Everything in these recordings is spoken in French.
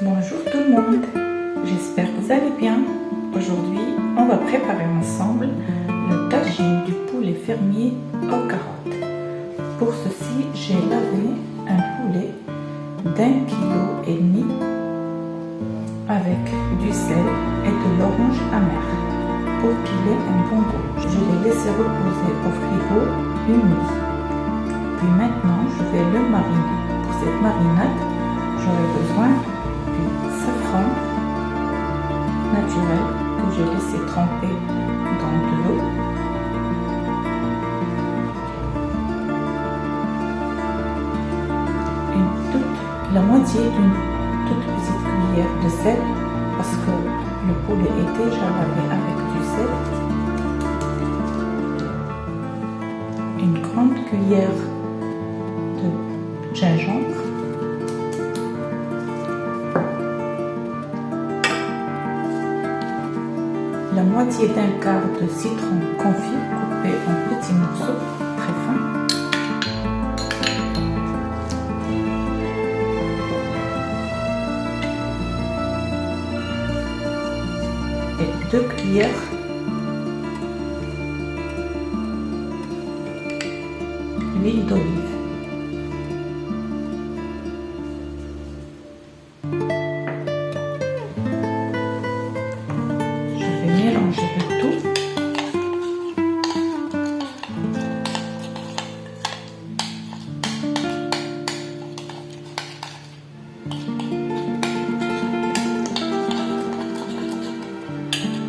Bonjour tout le monde, j'espère que vous allez bien. Aujourd'hui, on va préparer ensemble le tagine du poulet fermier aux carottes. Pour ceci, j'ai lavé un poulet d'1,5 kg avec du sel et de l'orange amère pour qu'il ait un bon goût. Je l'ai laissé reposer au frigo une nuit. Puis maintenant, je vais le mariner. Pour cette marinade, j'aurai besoin du safran naturel que j'ai laissé tremper dans de l'eau. La moitié d'une toute petite cuillère de sel parce que le poulet est déjà lavé avec du sel. Une grande cuillère de gingembre. La moitié d'un quart de citron confit coupé en petits morceaux très fins. Et 2 cuillères d'huile d'olive. Mélanger le tout.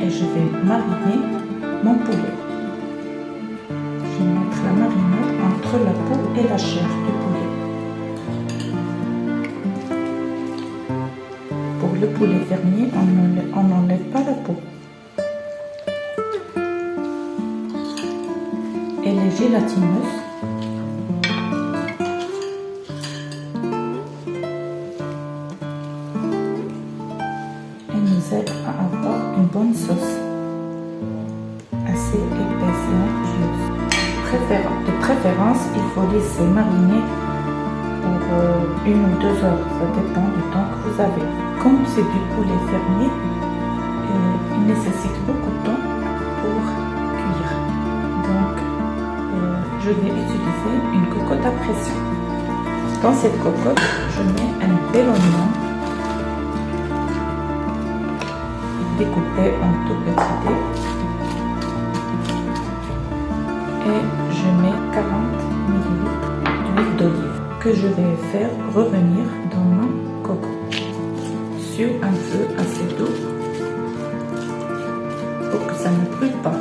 Et je vais mariner mon poulet. Je vais mettre la marinade entre la peau et la chair du poulet. Pour le poulet fermier, on n'enlève pas la peau. Elle est gélatineuse. Elle nous aide à avoir une bonne sauce, assez épaisse et onctueuse. De préférence, il faut laisser mariner pour 1 ou 2 heures, ça dépend du temps que vous avez. Comme c'est du poulet fermier, il nécessite beaucoup de temps pour cuire. Donc, je vais utiliser une cocotte à pression. Dans cette cocotte, je mets un bel oignon découpé en tout petits dés et je mets 40 ml d'huile d'olive que je vais faire revenir dans ma cocotte sur un feu assez doux pour que ça ne brûle pas.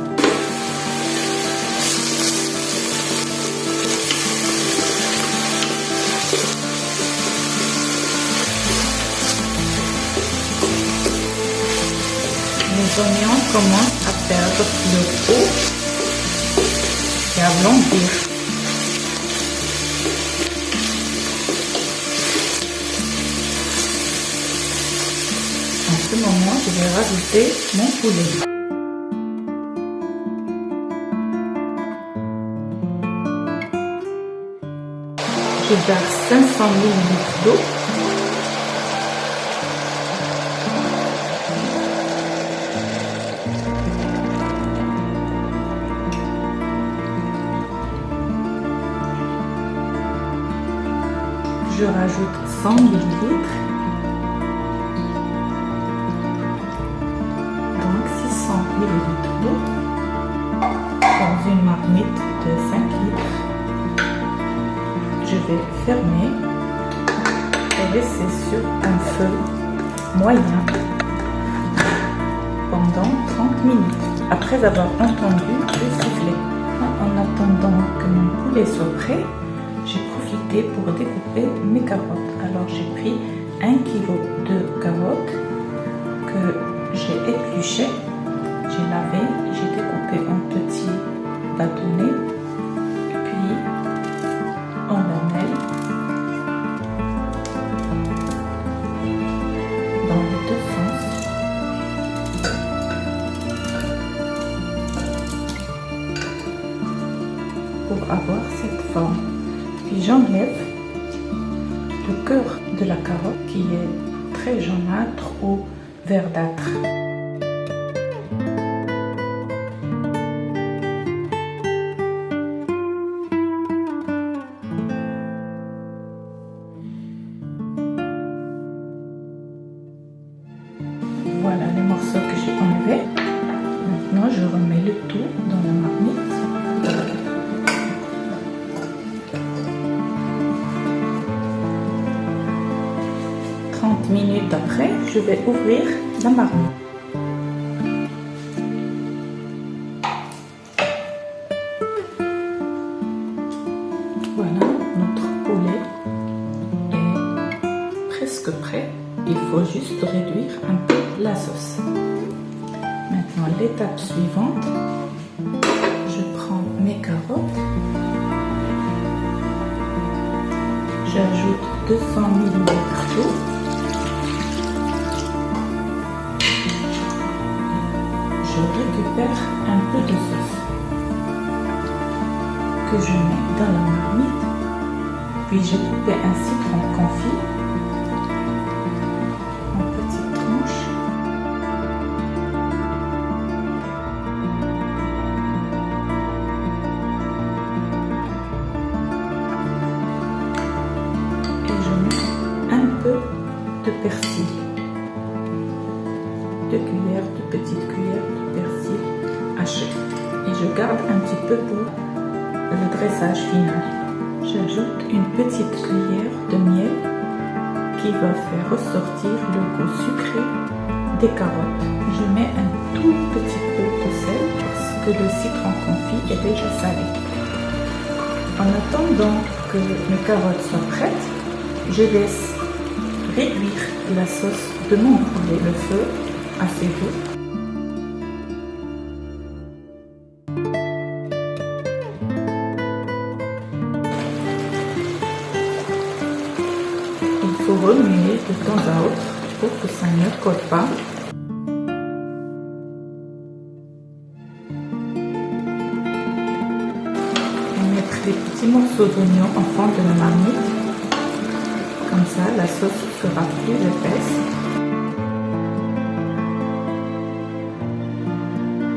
Les oignons commencent à perdre leur peau et à blanchir. En ce moment, je vais rajouter mon poulet. Je verse 500 ml d'eau. Je rajoute 100 ml, donc 600 ml d'eau dans une marmite de 5 litres. Je vais fermer et laisser sur un feu moyen pendant 30 minutes après avoir entendu le sifflet. En attendant que mon poulet soit prêt, j'ai profité pour découper mes carottes. Alors j'ai pris 1 kg de carottes que j'ai épluchées, j'ai lavé, j'ai découpé en petits bâtonnets, puis en lamelles dans les deux sens. Pour avoir cette forme. Puis j'enlève le cœur de la carotte qui est très jaunâtre ou verdâtre. Voilà les morceaux que j'ai enlevés. Maintenant, je remets le tout dans la marmite. Minutes après, je vais ouvrir la marmite. Voilà, notre poulet est presque prêt. Il faut juste réduire un peu la sauce. Maintenant, l'étape suivante, je prends mes carottes. J'ajoute 200 ml d'eau. Je récupère un peu de sauce que je mets dans la marmite, puis j'ai coupé un citron confit en petites tranches. Et je mets un peu de persil. 2 cuillères, 2 petites cuillères de persil haché. Et je garde un petit peu pour le dressage final. J'ajoute une petite cuillère de miel qui va faire ressortir le goût sucré des carottes. Je mets un tout petit peu de sel parce que le citron confit est déjà salé. En attendant que mes carottes soient prêtes, je laisse réduire la sauce de mon poulet, le feu assez doux. Il faut remuer de temps à autre pour que ça ne colle pas. On va mettre des petits morceaux d'oignon en fond de la marmite. Comme ça, la sauce sera plus épaisse.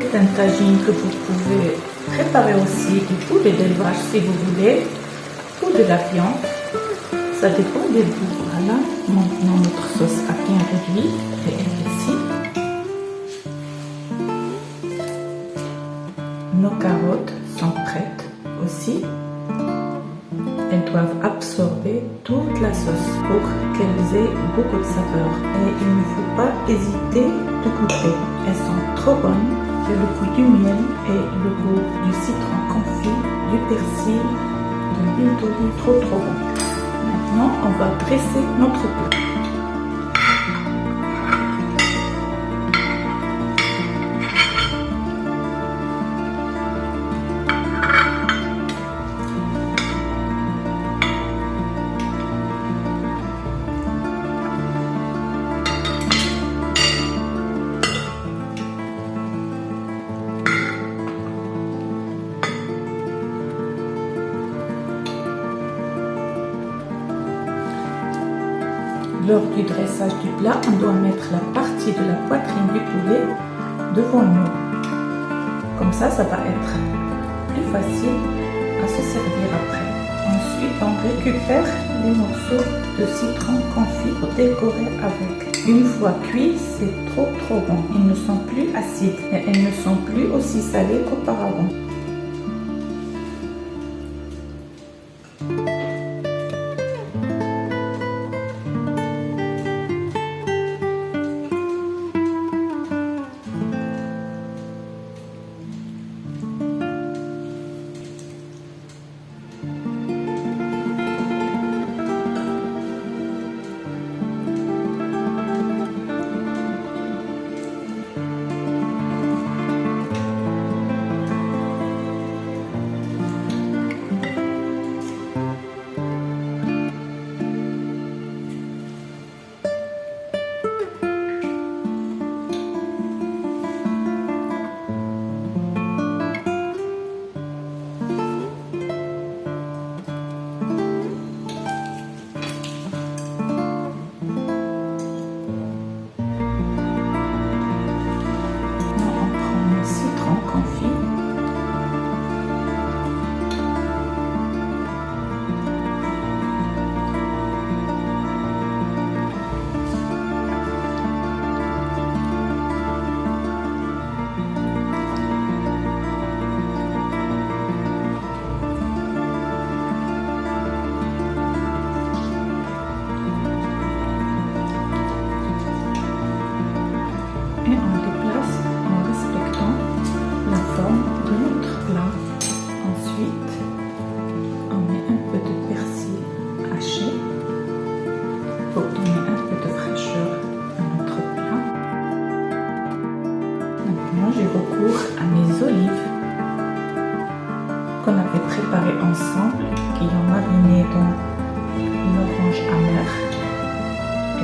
C'est un tagine que vous pouvez préparer aussi du poulet d'élevage si vous voulez, ou de la viande. Ça dépend des goûts. Voilà, maintenant notre sauce a bien réduit et épaissi. Nos carottes sont prêtes aussi. Elles doivent absorber toute la sauce pour qu'elles aient beaucoup de saveur. Et il ne faut pas hésiter de goûter. Elles sont trop bonnes. Il y a le goût du miel et le goût du citron confit, du persil, de l'huile d'olive, trop bon. Maintenant, on va dresser notre plat. Lors du dressage du plat, on doit mettre la partie de la poitrine du poulet devant nous. Comme ça, ça va être plus facile à se servir après. Ensuite, on récupère les morceaux de citron confit pour décorer avec. Une fois cuits, c'est trop bon. Ils ne sont plus acides et elles ne sont plus aussi salées qu'auparavant.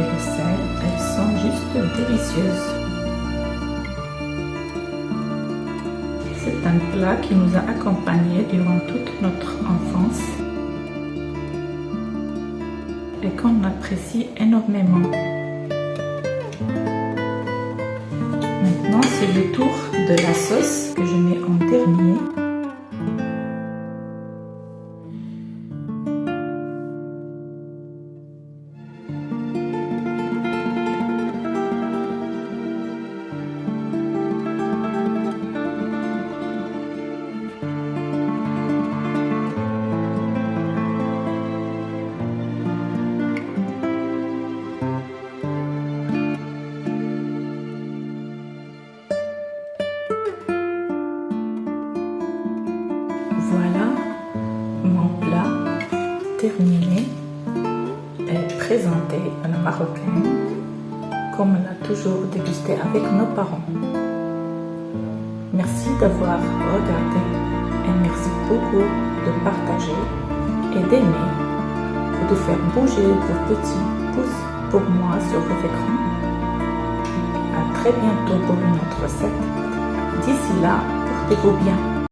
et le sel, elles sont juste délicieuses. C'est un plat qui nous a accompagnés durant toute notre enfance et qu'on apprécie énormément. Maintenant, c'est le tour de la sauce que je mets en dernier. Voilà mon plat terminé et présenté à la marocaine comme on l'a toujours dégusté avec nos parents. Merci d'avoir regardé et merci beaucoup de partager et d'aimer et de faire bouger vos petits pouces pour moi sur vos écrans. À très bientôt pour une autre recette. D'ici là, portez-vous bien.